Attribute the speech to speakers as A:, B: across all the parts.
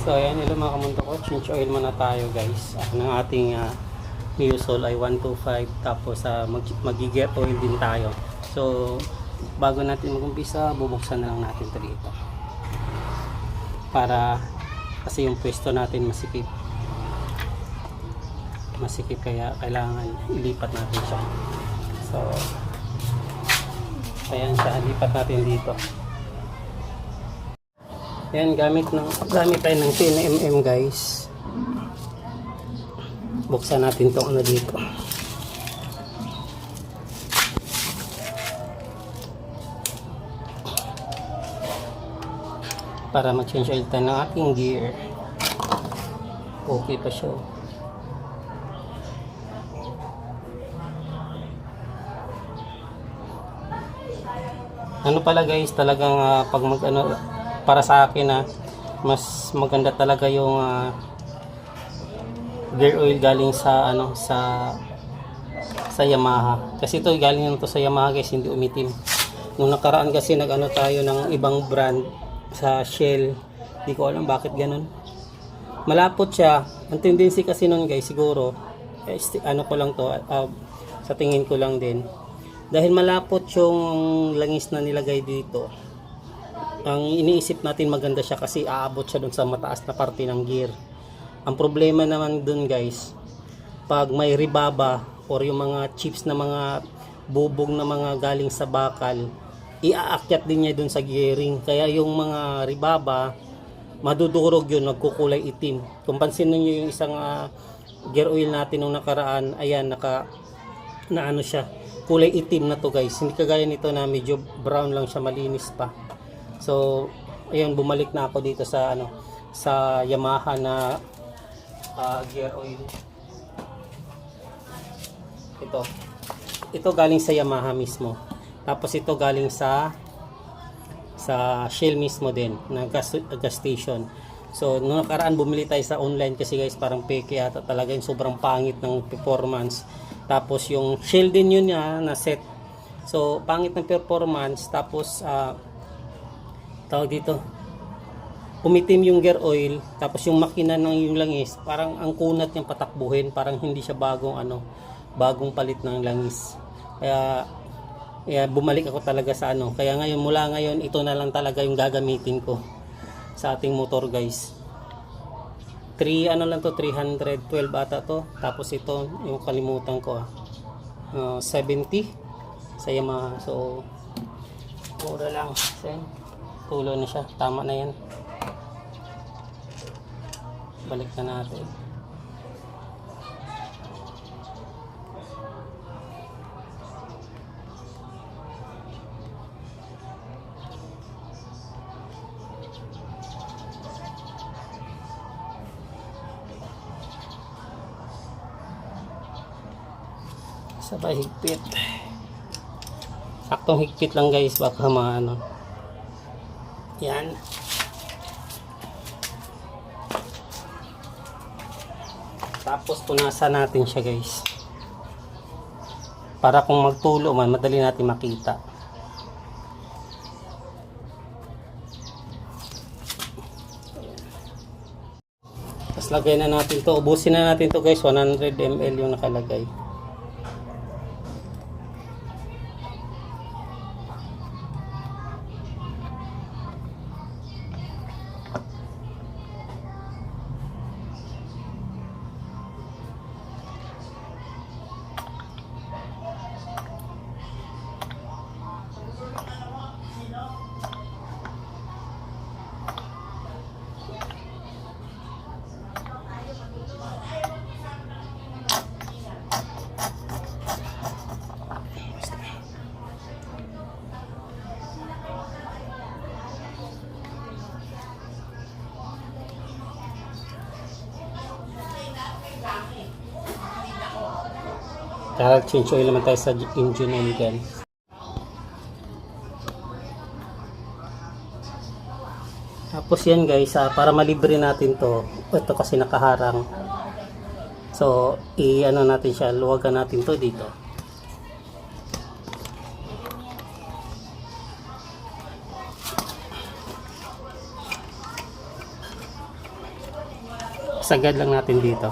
A: So ayan, hello mga kamundo ko, change oil muna tayo guys. Ng ating Neosol ay 125, tapos mag-get oil din tayo. So bago natin mag-umpisa, bubuksan na lang natin ito dito para kasi yung pwesto natin masikip kaya kailangan ilipat natin siya. So ayan siya, lipat natin dito. Ayan, gamit tayo ng 10mm guys. Buksan natin itong ano dito. Para mag-change oil tayo ng ating gear. Okay pa siya. Ano pala guys, talagang pag para sa akin mas maganda talaga yung gear oil galing sa sa Yamaha. Kasi ito galing nito sa Yamaha guys, hindi umitim. Nung nakaraan kasi tayo ng ibang brand sa Shell. Hindi ko alam bakit ganun. Malapot siya. Ang tendency kasi nun guys, siguro ko lang to, sa tingin ko lang din. Dahil malapot yung langis na nilagay dito. Ang iniisip natin maganda siya kasi aabot siya dun sa mataas na parte ng gear. Ang problema naman dun guys, pag may ribaba or yung mga chips na mga bubog na mga galing sa bakal, iaakyat din niya dun sa gearing. Kaya yung mga ribaba, madudurog yun, nagkukulay itim. Kung pansin niyo yung isang gear oil natin nung nakaraan, ayan, siya, kulay itim na to guys. Hindi kagaya nito na medyo brown lang siya, malinis pa. So, ayun, bumalik na ako dito sa sa Yamaha na gear oil. Ito galing sa Yamaha mismo. Tapos ito galing sa Shell mismo din, na gas station. So, nung nakaraan bumili tayo sa online kasi guys, parang peke yata talaga, yung sobrang pangit ng performance. Tapos yung Shell din yun na set. So, pangit ng performance, tapos tawag dito, umitim yung gear oil, tapos yung makina ng yung langis, parang ang kunat niyang patakbuhin, parang hindi siya bagong palit ng langis. Kaya bumalik ako talaga sa kaya ngayon, mula ngayon, ito na lang talaga yung gagamitin ko sa ating motor guys. 312 ata to, tapos ito yung kalimutan ko 70 sa Yamaha. So mura lang, tulo na siya, tama na yan. Balik na natin. Sabay higpit, saktong higpit lang guys, baka yan. Tapos punasan natin siya guys, para kung magtulo man, madali natin makita. Tapos lagay na natin to, ubusin na natin to guys. 100 ml yung nakalagay. Kaya change oil naman tayo sa engine oil guys. Tapos yan guys, para malibre natin to, ito kasi nakaharang. So, natin siya, luwagan natin to dito. Sagad lang natin dito.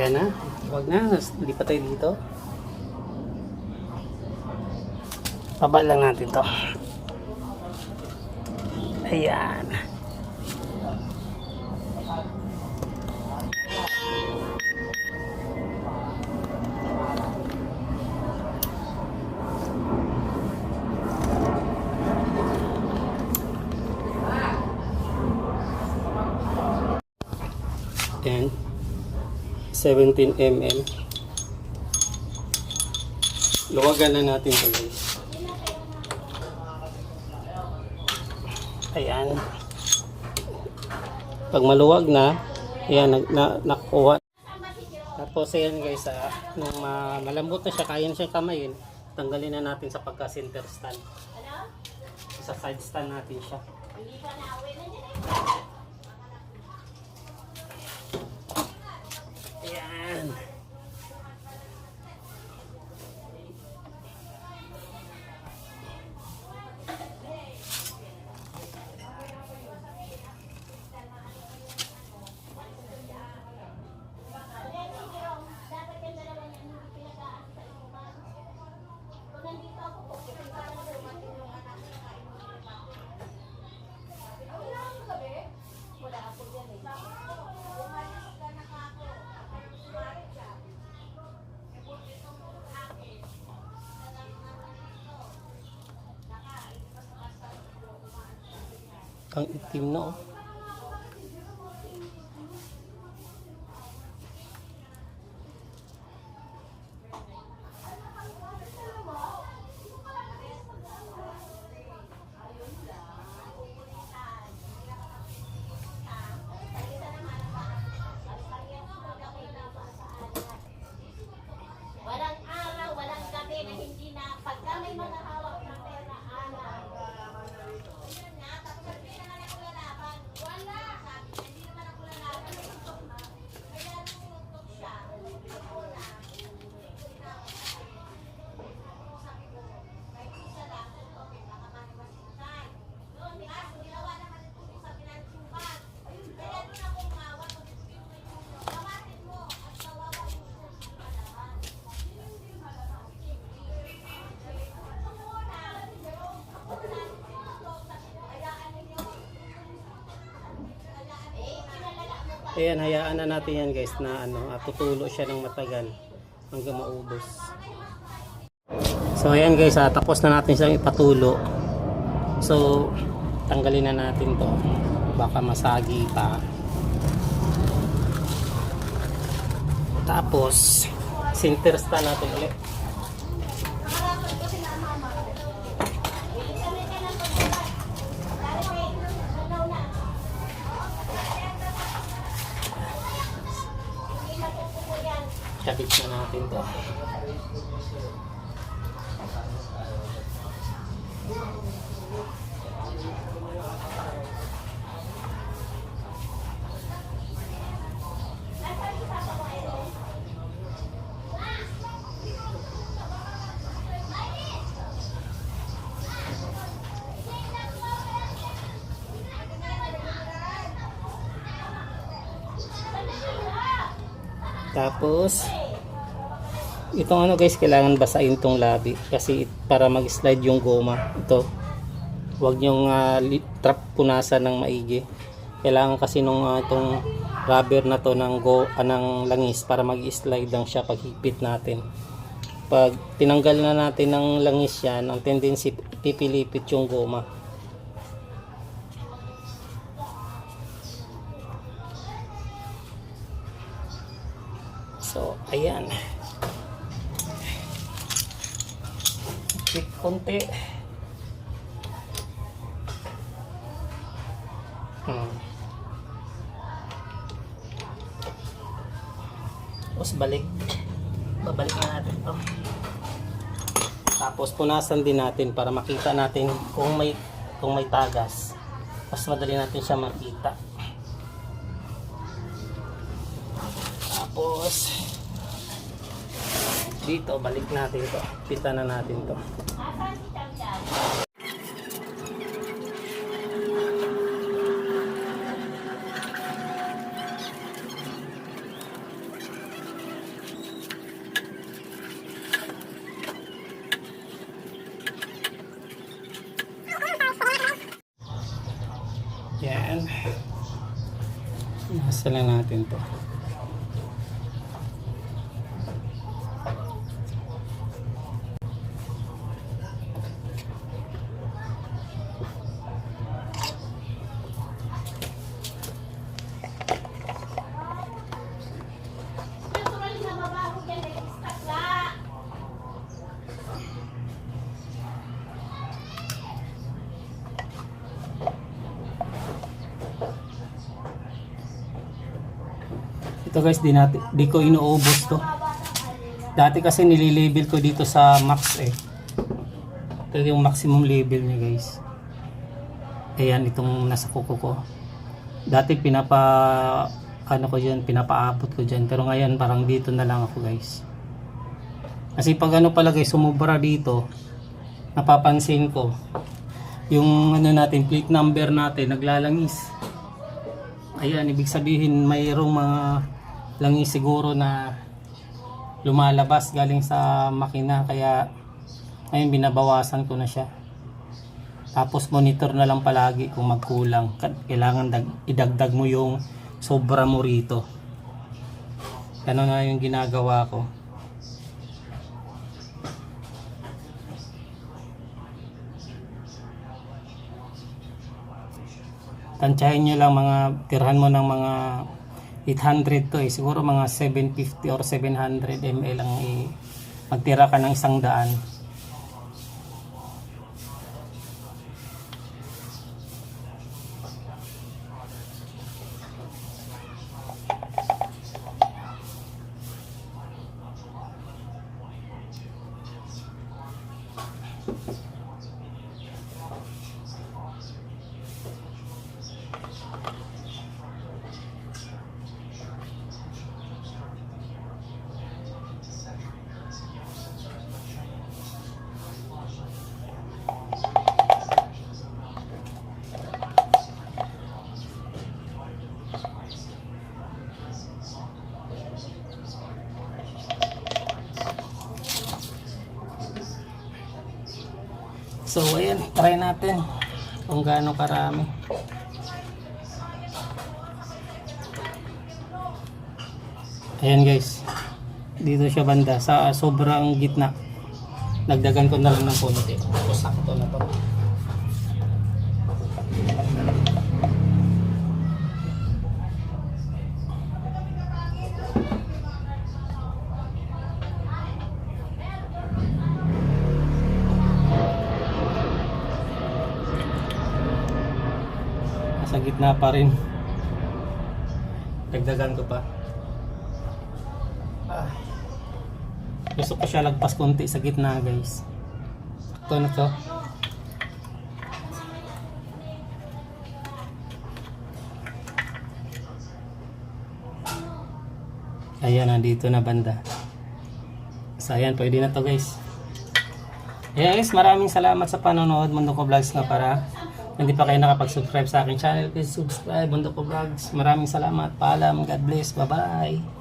A: Ayan na. Huwag na. Lipat tayo dito. Baba lang natin to. Ayan. Ayan. 17 mm. Luwagan na natin ito, guys. Ayan. Pag maluwag na, ayan, nakuha. Tapos ayan guys, nung malambot na siya, kaya na siyang kamayin, tanggalin na natin sa pagka-center stand. Sa side stand natin siya. Ayan. Ang itim na, oh.
B: Walang araw, walang gabi na hindi na pagka may mga hawak na pera, anak. Yun nga, tapos sabi na naman ako lalaban. Wala! Sabi niya, hindi naman ako lalaban. Nagtutok na. Kaya numutok siya. Ako na. Sabi ko, kahit isa lang, okay, baka maniwasitan. Doon, kaso ginawa naman ito sa pinansyuban. Kaya doon ako umawa. Kamatin mo at kawawa yung pinansyuban.
A: Ayan, hayaan na natin yan guys na tutulo siya ng matagal hanggang maubos. So ayan guys, tapos na natin siyang ipatulo. So tanggalin na natin to, baka masagi pa. Tapos center stand natin ulit. Kabit na natin to. Tapos itong guys, kailangan basahin tong labi kasi para mag-slide yung goma. Ito, huwag nyong trap punasan ng maigi. Kailangan kasi nung itong rubber na to ng langis para mag-slide lang siya pag higpit natin. Pag tinanggal na natin ng langis yan, ang tendency pipilipit yung goma. So ayan, konti. Tapos babalik na natin to. Tapos punasan din natin para makita natin kung may tagas. Mas madali natin siya makita. Tapos dito balik natin to. Pita na natin to.
B: Asan si Champion?
A: Yan. Nasa lang natin to.
B: Natural na mabaho dyan, nag-stack la.
A: Ito guys, di ko inuubos to. Dati kasi nililabel ko dito sa max eh. Ito yung maximum level niya guys. Ayan, itong nasa kuko ko. Dati pinapaabot ko dyan. Pero ngayon parang dito na lang ako guys. Kasi pag ano pala guys, sumubra dito, napapansin ko, yung ano natin, plate number natin, naglalangis. Ayan, ibig sabihin mayroong mga langis siguro na lumalabas galing sa makina, kaya ngayon binabawasan ko na siya. Tapos monitor na lang palagi kung magkulang, kailangan idagdag mo yung sobra mo rito. Ganun na yung ginagawa ko. Tansyahin nyo lang, tirhan mo ng mga 800 to eh. Siguro mga 750 or 700 ml lang magtira ka ng 100. So ayan, try natin kung gaano karami. Ayan guys, dito siya banda sa sobrang gitna. Nagdagan ko na lang ng konti. Tapos sakto na to. Sa gitna pa rin. Dagdagan ko pa. Gusto ko siya lagpas konti sa gitna guys. Sakto na to. Ayan, nandito na banda. So ayan, pwede na to guys. Ayan guys, maraming salamat sa panonood. Mundo Ko Vlogs nga para. Hindi pa kayo nakapag-subscribe sa aking channel, please subscribe, Mundo Ko Vlogs. Maraming salamat. Paalam. God bless. Bye-bye.